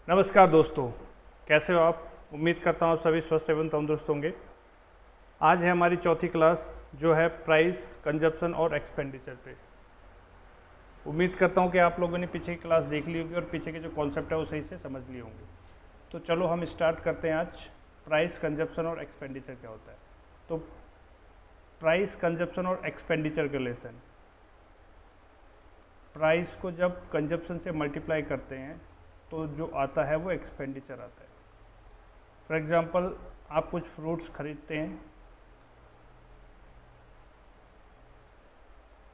नमस्कार दोस्तों, कैसे हो आप। उम्मीद करता हूँ आप सभी स्वस्थ एवं तंदुरुस्त होंगे। आज है हमारी चौथी क्लास जो है प्राइस, कंजप्शन और एक्सपेंडिचर पे। उम्मीद करता हूँ कि आप लोगों ने पीछे की क्लास देख ली होगी और पीछे के जो कॉन्सेप्ट है वो सही से समझ लिए होंगे। तो चलो हम स्टार्ट करते हैं आज। प्राइस, कंजप्शन और एक्सपेंडिचर क्या होता है। तो प्राइस, कंजप्शन और एक्सपेंडिचर का लेसन। प्राइस को जब कंजप्शन से मल्टीप्लाई करते हैं तो जो आता है वो एक्सपेंडिचर आता है। फॉर एग्ज़ाम्पल, आप कुछ फ्रूट्स खरीदते हैं,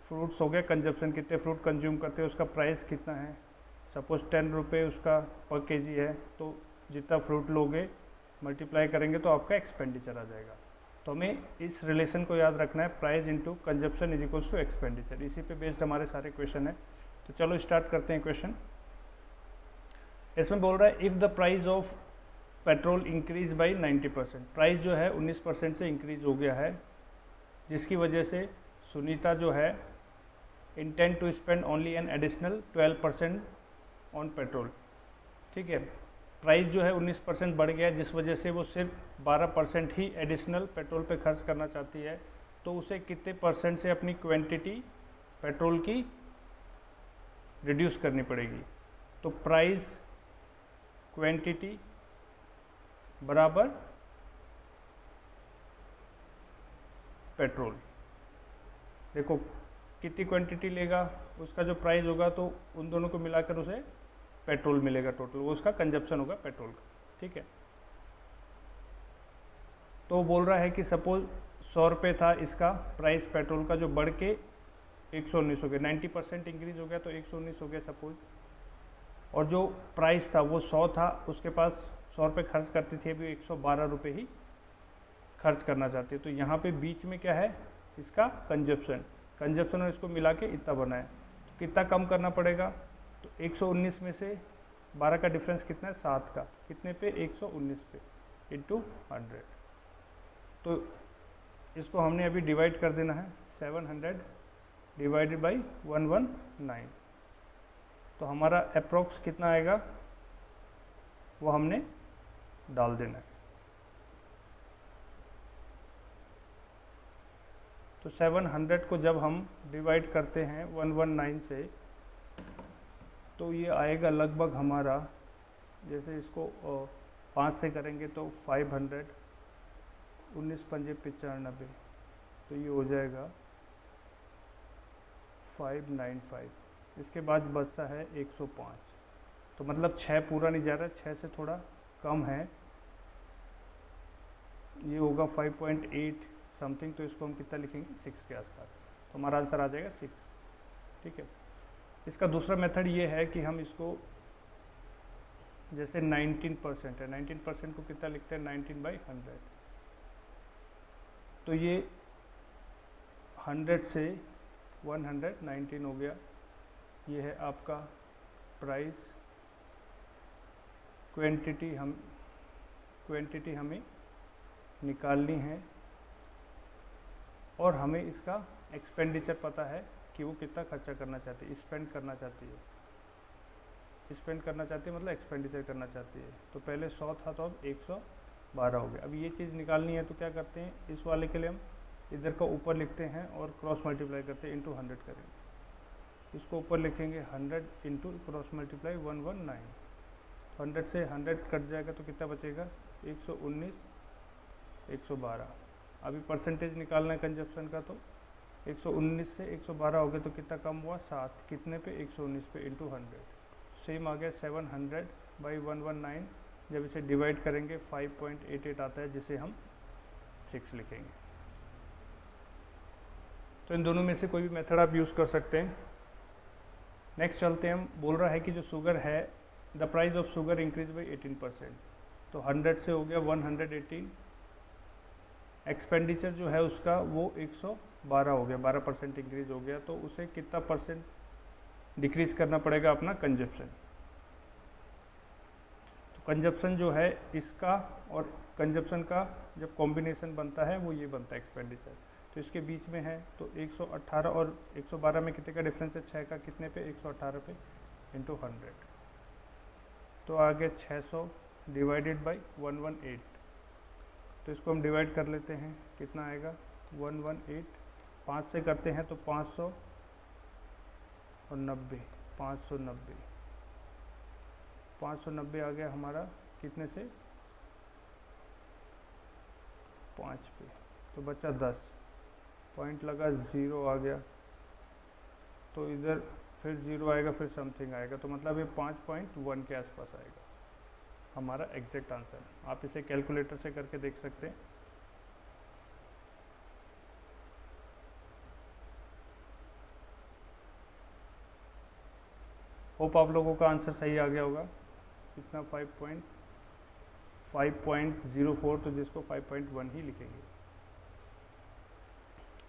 फ्रूट्स हो गया कंजप्शन, कितने फ्रूट कंज्यूम करते हैं उसका प्राइस कितना है। सपोज 10 रुपये उसका पर केजी है, तो जितना फ्रूट लोगे मल्टीप्लाई करेंगे तो आपका एक्सपेंडिचर आ जाएगा। तो हमें इस रिलेशन को याद रखना है, price into consumption is equals to expenditure. इसी पे बेस्ड हमारे सारे क्वेश्चन हैं। तो चलो स्टार्ट करते हैं क्वेश्चन। इसमें बोल रहा है if the price of petrol increase by 90%। Price जो है 19% से इंक्रीज हो गया है, जिसकी वजह से सुनीता जो है intend to spend only an additional 12% on petrol. ठीक है, प्राइस जो है 19% बढ़ गया, जिस वजह से वो सिर्फ 12% ही एडिशनल पेट्रोल पे खर्च करना चाहती है। तो उसे कितने परसेंट से अपनी क्वांटिटी पेट्रोल की रिड्यूस करनी पड़ेगी। तो प्राइस क्वांटिटी बराबर पेट्रोल। देखो कितनी क्वांटिटी लेगा उसका जो प्राइस होगा, तो उन दोनों को मिलाकर उसे पेट्रोल मिलेगा टोटल, वो उसका कंजप्शन होगा पेट्रोल का। ठीक है, तो वो बोल रहा है कि सपोज 100 रुपये था इसका प्राइस पेट्रोल का, जो बढ़ के 119 हो गया। 90% इंक्रीज हो गया तो 119 हो गया सपोज। और जो प्राइस था वो 100 था, उसके पास 100 रुपये खर्च करती थी, अभी 112 रुपये ही खर्च करना चाहती है। तो यहाँ पे बीच में क्या है, इसका कंजप्शन। कंजप्शन और इसको मिला के इतना बना है, तो कितना कम करना पड़ेगा। तो 119 में से 12 का डिफरेंस कितना है, 7 का, कितने पे, 119 पे इंटू 100। तो इसको हमने अभी डिवाइड कर देना है, 700 डिवाइडेड बाई 119। तो हमारा अप्रोक्स कितना आएगा वो हमने डाल देना है। तो 700 को जब हम डिवाइड करते हैं 119 से, तो ये आएगा लगभग हमारा, जैसे इसको 5 से करेंगे तो 500, 19 पंजे 95, तो ये हो जाएगा 595। इसके बाद बचता है 105। तो मतलब 6 पूरा नहीं जा रहा है, 6 से थोड़ा कम है, ये होगा 5.8 समथिंग। तो इसको हम कितना लिखेंगे, 6 के आसपास। तो हमारा आंसर आ जाएगा 6। ठीक है, इसका दूसरा मेथड ये है कि हम इसको, जैसे 19% है, 19% को कितना लिखते हैं, 19/100। तो ये 100 से 119 हो गया। ये है आपका प्राइस। क्वांटिटी हमें निकालनी है, और हमें इसका एक्सपेंडिचर पता है कि वो कितना खर्चा करना चाहती है, स्पेंड करना चाहती है। स्पेंड करना चाहती है मतलब एक्सपेंडिचर करना चाहती है। तो पहले 100 था तो अब 112 हो गया। अब ये चीज़ निकालनी है तो क्या करते हैं, इस वाले के लिए हम इधर का ऊपर लिखते हैं और क्रॉस मल्टीप्लाई करते हैं, इंटू 100 करेंगे। इसको ऊपर लिखेंगे 100 इंटू क्रॉस मल्टीप्लाई 119। 100 से 100 कट जाएगा तो कितना बचेगा, 119, 112। अभी परसेंटेज निकालना है कंजप्शन का, तो 119 से 112 हो गया तो कितना कम हुआ, 7, कितने पे, 119 पे इंटू 100। सेम आ गया 700/119। जब इसे डिवाइड करेंगे 5.88 आता है, जिसे हम 6 लिखेंगे। तो इन दोनों में से कोई भी मेथड आप यूज़ कर सकते हैं। नेक्स्ट चलते हैं हम। बोल रहा है कि जो शुगर है, the price of sugar increase by 18%। तो 100 से हो गया 118। एक्सपेंडिचर जो है उसका वो 112 हो गया, 12% इंक्रीज हो गया। तो उसे कितना परसेंट डिक्रीज करना पड़ेगा अपना कंजप्शन। तो कंजप्शन जो है इसका और कंजप्शन का जब कॉम्बिनेशन बनता है वो ये बनता है एक्सपेंडिचर। तो इसके बीच में है, तो 118 और 112 में कितने का डिफरेंस है, 6 का, कितने पे, 118 पे इंटू 100। तो आगे 600 डिवाइडेड बाई 118, तो इसको हम डिवाइड कर लेते हैं, कितना आएगा 118, 5 से करते हैं तो 500 और 90, 590 आ गया हमारा, कितने से 5 पे, तो बचा 10, पॉइंट लगा 0 आ गया, तो इधर फिर 0 आएगा, फिर समथिंग आएगा, तो मतलब ये 5.1 के आसपास आएगा हमारा एग्जैक्ट आंसर। आप इसे कैलकुलेटर से करके देख सकते हैं। होप आप लोगों का आंसर सही आ गया होगा। कितना 5.04, तो जिसको 5.1 ही लिखेंगे।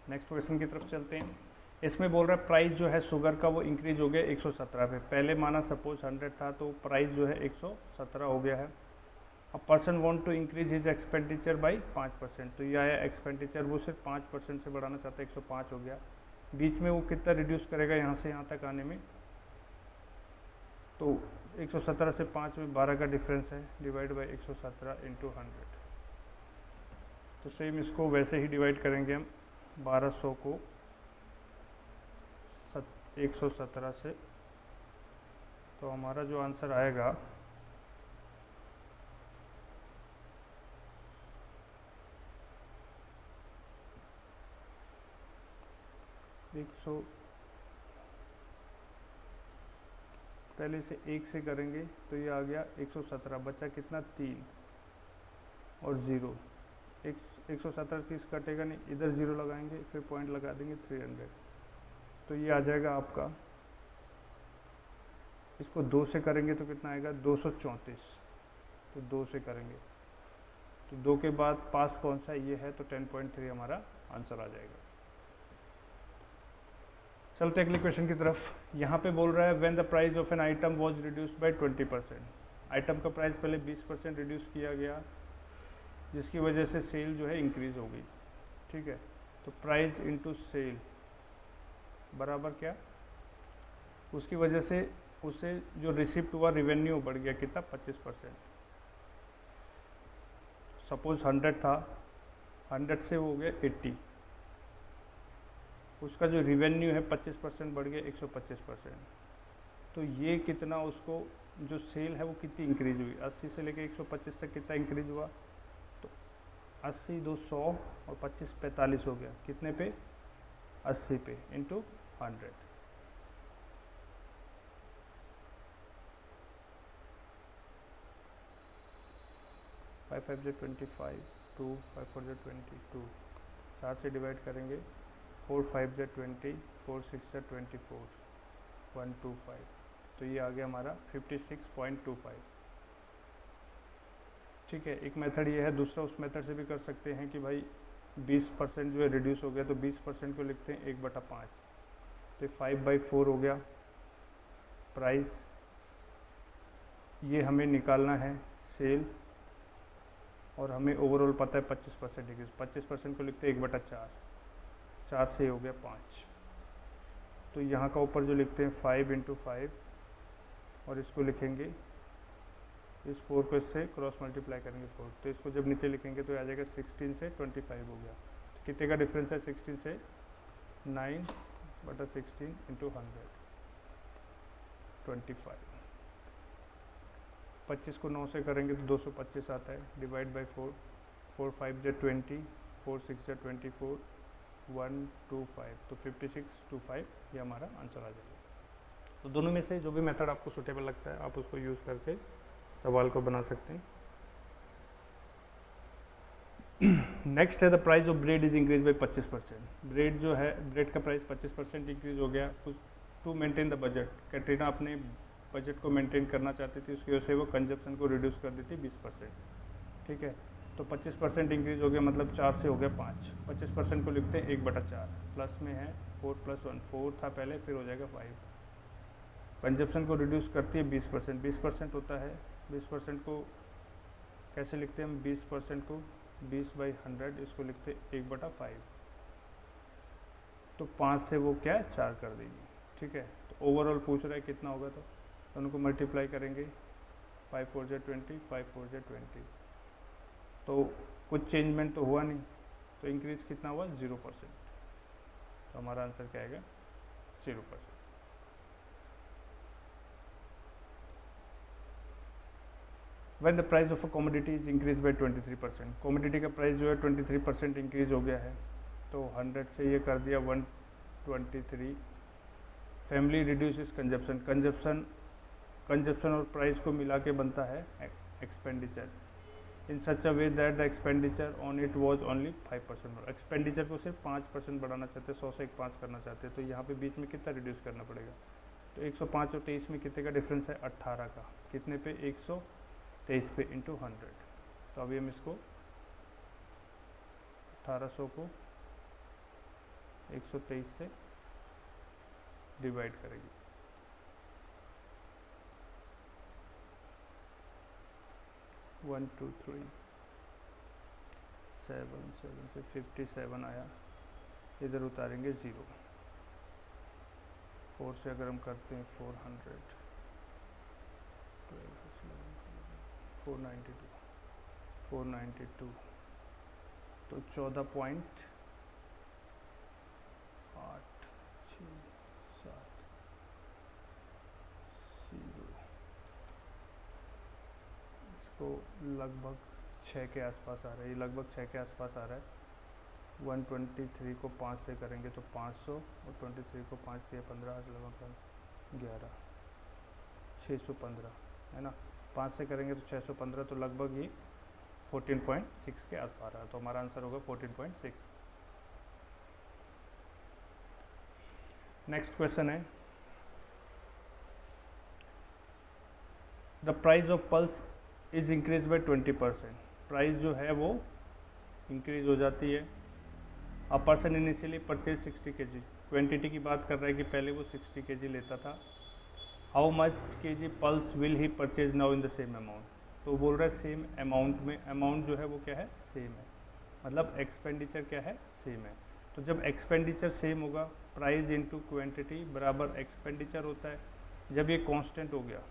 नेक्स्ट क्वेश्चन की तरफ चलते हैं। इसमें बोल रहा है प्राइस जो है शुगर का वो इंक्रीज हो गया 117 पे। पहले माना सपोज 100 था, तो प्राइस जो है 117 हो गया है। अब person want to increase his expenditure by 5%, तो ये आया एक्सपेंडिचर, वो सिर्फ 5% से बढ़ाना चाहता है, 105 हो गया। बीच में वो कितना रिड्यूस करेगा यहाँ से यहाँ तक आने में, तो 117 से 5 में 12 का डिफरेंस है, डिवाइड बाई 117 इंटू 100। तो सेम इसको वैसे ही डिवाइड करेंगे हम, 1200 को 117 से, तो हमारा जो आंसर आएगा 100, पहले से 1 से करेंगे तो ये आ गया 117, बचा कितना 3 और 0, 117 30 कटेगा नहीं, इधर 0 लगाएंगे, फिर पॉइंट लगा देंगे 300, तो ये आ जाएगा आपका। इसको 2 से करेंगे तो कितना आएगा 234, तो 2 से करेंगे तो 2 के बाद पास कौन सा ये है, तो 10.3 हमारा आंसर आ जाएगा। चलते अगले क्वेश्चन की तरफ। यहाँ पे बोल रहा है when the price of an item was reduced by 20%, item का प्राइस पहले 20% रिड्यूस किया गया, जिसकी वजह से सेल जो है इंक्रीज हो गई। ठीक है, तो प्राइस इनटू सेल बराबर क्या, उसकी वजह से उसे जो रिसिप्ट हुआ रेवेन्यू बढ़ गया, कितना 25%। सपोज 100 था, 100 से हो गया 80, उसका जो रिवेन्यू है 25% बढ़ गया 125%। तो ये कितना उसको जो सेल है वो कितनी इंक्रीज हुई, 80 से लेके 125 तक कितना इंक्रीज हुआ, तो 80 2 100 और 25 45 हो गया, कितने पे 80 पे इंटू 100। फाइव 5 जो 25, 2 5 4 जो 22, 4 से डिवाइड करेंगे, 4 5 जो 20, 4 6 जो 24, 125, तो ये आ गया हमारा 56.25। ठीक है, एक मेथड ये है, दूसरा उस मेथड से भी कर सकते हैं कि भाई 20% जो है रिड्यूस हो गया, तो 20% को लिखते हैं 1/5, तो 5/4 हो गया प्राइस। ये हमें निकालना है सेल, और हमें ओवरऑल पता है 25% डिक्रीज, 25% को लिखते हैं 1/4, 4 से हो गया 5, तो यहाँ का ऊपर जो लिखते हैं 5 इंटू 5, और इसको लिखेंगे, इस 4 को इससे क्रॉस मल्टीप्लाई करेंगे 4, तो इसको जब नीचे लिखेंगे तो आ जाएगा 16 से 25 हो गया। तो कितने का डिफरेंस है 16 से, 9/16 इंटू 100, 25। 25 को 9 से करेंगे तो 225 आता है, डिवाइड बाई 4, 4 5 जो 20, 4 6 जो 24, 125, तो 5625 ये हमारा आंसर आ जाएगा। तो दोनों में से जो भी मेथड आपको सूटेबल लगता है आप उसको यूज़ करके सवाल को बना सकते हैं। नेक्स्ट है the price of bread is increase by 25%। Bread जो है, ब्रेड का प्राइस 25% इंक्रीज हो गया। To maintain the budget, Katrina अपने बजट को मेंटेन करना चाहती थी, उसकी वजह से वो कंजप्शन को रिड्यूस कर दी थी 20%। ठीक है, तो 25% इंक्रीज हो गया, मतलब 4 से हो गया 5, 25% को लिखते हैं 1/4, प्लस में है 4 + 1, 4 था पहले, फिर हो जाएगा 5। कंजप्शन को रिड्यूस करती है 20%, 20% होता है, 20% को कैसे लिखते हैं हम, 20% को 20/100, इसको लिखते 1/5, तो 5 से वो क्या है 4 कर देगी। ठीक है, तो ओवरऑल पूछ रहा है कितना होगा, तो उनको मल्टीप्लाई करेंगे 5 4 जा 20, 5 4 जा 20, तो कुछ चेंजमेंट तो हुआ नहीं, तो इंक्रीज कितना हुआ 0%। तो हमारा आंसर क्या आएगा 0%। When the price of a commodity is increased by 23%, commodity का प्राइस जो है 23% इंक्रीज हो गया है, तो 100 से ये कर दिया 123। फैमिली रिड्यूसेस कंजप्शन और प्राइस को मिला के बनता है expenditure in such a way that the expenditure on it was only 5%। Expenditure को सिर्फ 5% बढ़ाना चाहते हैं, 100 से 5 करना चाहते हैं, तो यहाँ पे बीच में कितना रिड्यूस करना पड़ेगा। तो 105 और 23 में कितने का डिफरेंस है 18 का, कितने पे 123 पे इंटू 100। तो अभी हम इसको 1800 को 123 से डिवाइड करेंगे। 1 2 3 7 से 57 आया, इधर उतारेंगे 0। 4 से अगर हम करते हैं 400, 492, तो 14.86 इसको लगभग 6 के आसपास आ रहा है, ये लगभग 6 के आसपास आ रहा है। 123 को 5 से करेंगे तो 500, और 23 को 5 से 15 लगभग 11, 615 है ना। 5 से करेंगे तो 615, तो लगभग ये 14.6 के आसपास रहा है, तो हमारा आंसर होगा 14.6। नेक्स्ट क्वेश्चन है, the price of pulse is increase by 20%। Price जो है वो इंक्रीज हो जाती है। A person initially purchase 60 kg, quantity की बात कर रहा है कि पहले वो 60 kg लेता था। How much kg pulse will he purchase now in the same amount. तो बोल रहा है सेम अमाउंट में, अमाउंट जो है वो क्या है सेम है, मतलब एक्सपेंडिचर क्या है सेम है। तो जब एक्सपेंडिचर सेम होगा, प्राइस इनटू क्वांटिटी बराबर एक्सपेंडिचर होता है। जब ये कांस्टेंट हो गया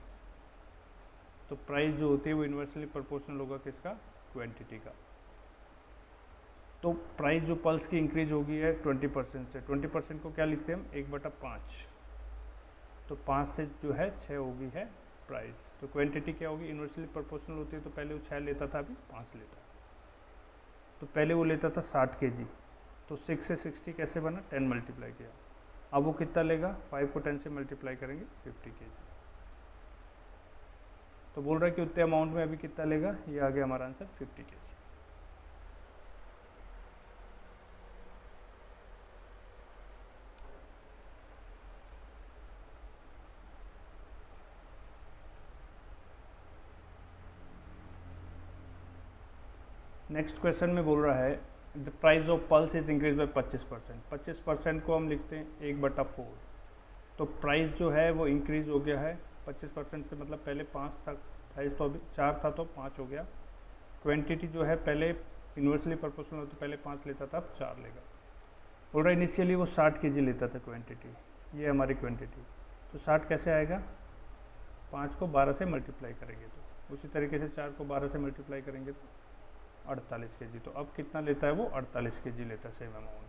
तो प्राइस जो होती है वो इन्वर्सली प्रोपोर्शनल होगा किसका, क्वांटिटी का। तो प्राइस जो पल्स की इंक्रीज होगी है 20% से, 20% को क्या लिखते हैं हम 1/5, तो 5 से जो है 6 होगी है प्राइस। तो क्वांटिटी क्या होगी, इन्वर्सली प्रोपोर्शनल होती है, तो पहले वो 6 लेता था, अभी 5 लेता है। तो पहले वो लेता था 60 kg, तो 6 से 60 कैसे बना, 10 मल्टीप्लाई किया। अब वो कितना लेगा, 5 को 10 से मल्टीप्लाई करेंगे 50 kg। तो बोल रहा है कि उतने अमाउंट में अभी कितना लेगा, ये आ गया हमारा आंसर 50 kg। नेक्स्ट क्वेश्चन में बोल रहा है the price of pulse is increase by 25%। 25% को हम लिखते हैं 1/4। तो प्राइस जो है वो इंक्रीज हो गया है 25% से, मतलब पहले 5 था प्राइस, तो अभी 4 था तो 5 हो गया। क्वांटिटी जो है पहले इन्वर्सली प्रोपोर्शनल होती, पहले 5 लेता था, अब 4 लेगा। बोल रहा है इनिशियली वो 60 kg लेता था क्वांटिटी, ये हमारी क्वांटिटी। तो 60 कैसे आएगा, 5 को 12 से मल्टीप्लाई करेंगे, तो उसी तरीके से 4 को 12 से मल्टीप्लाई करेंगे तो 48 kg। तो अब कितना लेता है वो, 48 kg लेता है same amount.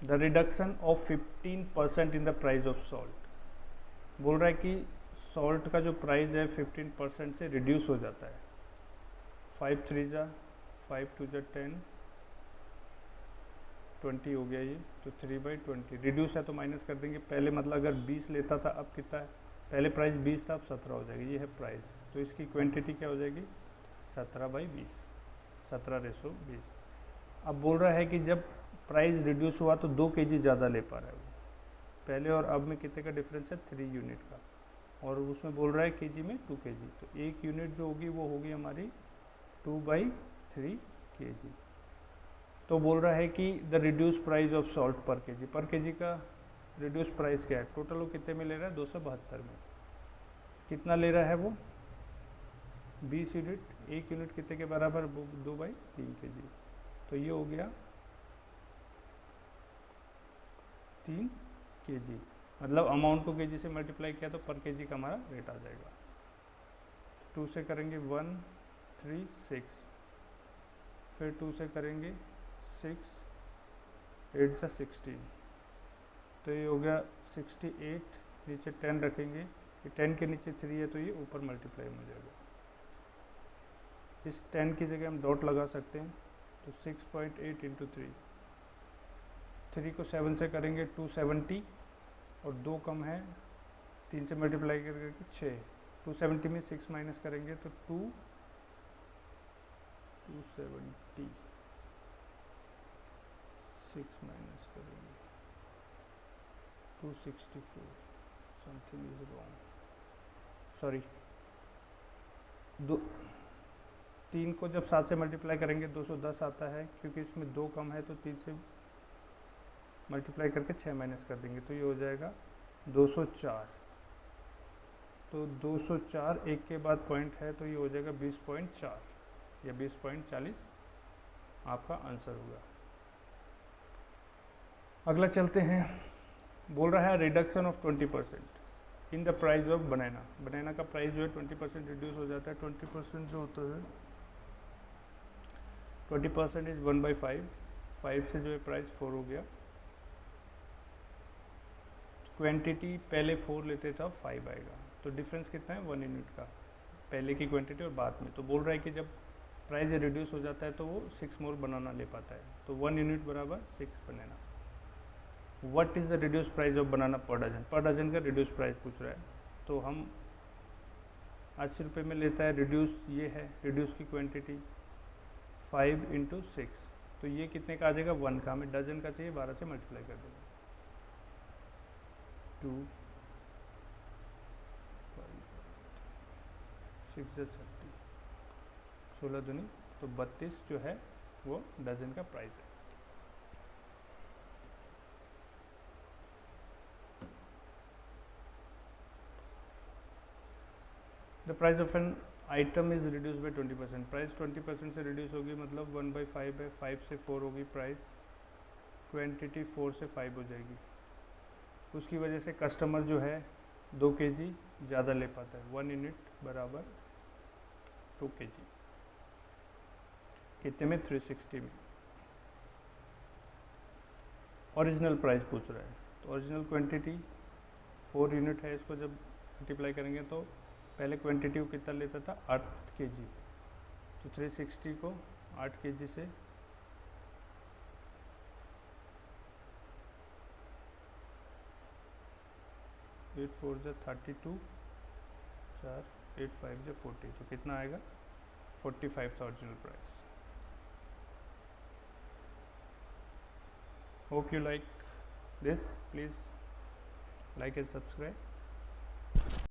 The reduction of 15% in the price of salt. बोल रहा है कि सॉल्ट का जो प्राइस है 15% से रिड्यूस हो जाता है। 5 3 जा 5 2 जा 10, 20 हो गया ये, तो 3/20 रिड्यूस है तो माइनस कर देंगे। पहले मतलब अगर 20 लेता था, अब कितना है, पहले प्राइस 20 था, अब 17 हो जाएगी, ये है प्राइस। तो इसकी क्वांटिटी क्या हो जाएगी 17/20, 17:20। अब बोल रहा है कि जब प्राइस रिड्यूस हुआ तो 2 kg ज़्यादा ले पा रहा है वो, पहले और अब में कितने का डिफरेंस है 3 यूनिट का, और उसमें बोल रहा है kg में 2 kg। तो 1 यूनिट जो होगी वो होगी हमारी 2/3 kg। तो बोल रहा है कि the reduce price of salt पर केजी का रिड्यूस प्राइस क्या है, टोटल वो कितने में ले रहा है 272 में। कितना ले रहा है वो 20 यूनिट, 1 यूनिट कितने के बराबर 2/3 kg। तो ये हो गया 3 केजी, मतलब अमाउंट को केजी से मल्टीप्लाई किया तो पर केजी का हमारा रेट आ जाएगा। 2 से करेंगे 136, फिर 2 से करेंगे 6, 8 से 16, तो ये हो गया 68, नीचे 10 रखेंगे, ये 10 के नीचे 3 है तो ये ऊपर मल्टीप्लाई हो जाएगा। इस 10 की जगह हम डॉट लगा सकते हैं, तो 6.8 इंटू 3 को 7 से करेंगे 270, और 2 कम है, 3 से मल्टीप्लाई करके 6, 270 में 6 माइनस करेंगे तो 270, 6 माइनस करेंगे 264, समथिंग इज रॉन्ग, सॉरी, 3 को जब 7 से मल्टीप्लाई करेंगे 210 आता है, क्योंकि इसमें 2 कम है तो 3 से मल्टीप्लाई करके 6 माइनस कर देंगे तो ये हो जाएगा 204। तो 204 एक के बाद पॉइंट है तो ये हो जाएगा 20.4 या 20.40 आपका आंसर होगा। अगला चलते हैं, बोल रहा है reduction of 20% in the price of banana. Banana का प्राइस जो है 20% रिड्यूस हो जाता है। 20% जो होता है 20% इज 1/5, 5 से जो है प्राइस 4 हो गया। क्वांटिटी पहले 4 लेते था 5 आएगा, तो डिफरेंस कितना है 1 यूनिट का, पहले की क्वांटिटी और बाद में। तो बोल रहा है कि जब प्राइस रिड्यूस हो जाता है तो वो 6 मोर बनाना ले पाता है, तो 1 यूनिट बराबर 6 banana. What is the reduce price of banana per dozen, पर डजन का रिड्यूस प्राइस पूछ रहा है। तो हम 80 रुपये में लेता है, रिड्यूस ये है, रिड्यूस की क्वांटिटी 5 इंटू 6, तो ये कितने का आ जाएगा 1 का, हमें डजन का चाहिए, 12 से मल्टीप्लाई कर देंगे। 2 5 6 30, 16 दूनी तो 32 जो है वो डजन का प्राइस है। The price of an item is reduce by 20%, price 20% से रिड्यूस होगी, मतलब 1/5 है, 5 से 4 होगी प्राइस, क्वांटिटी 4 से 5 हो जाएगी। उसकी वजह से कस्टमर जो है 2 kg ज़्यादा ले पाता है, 1 यूनिट बराबर 2 kg, कितने में 360 में। ओरिजिनल प्राइस पूछ रहा है, तो ओरिजिनल क्वांटिटी 4 यूनिट है, इसको जब मल्टीप्लाई करेंगे तो पहले क्वांटिटी को कितना लेता था 8 kg, तो 360 को 8 kg से 8 4 जो 32, 4 8 5 जो 40, तो कितना आएगा 45 था original price. Hope you like this, please like and subscribe.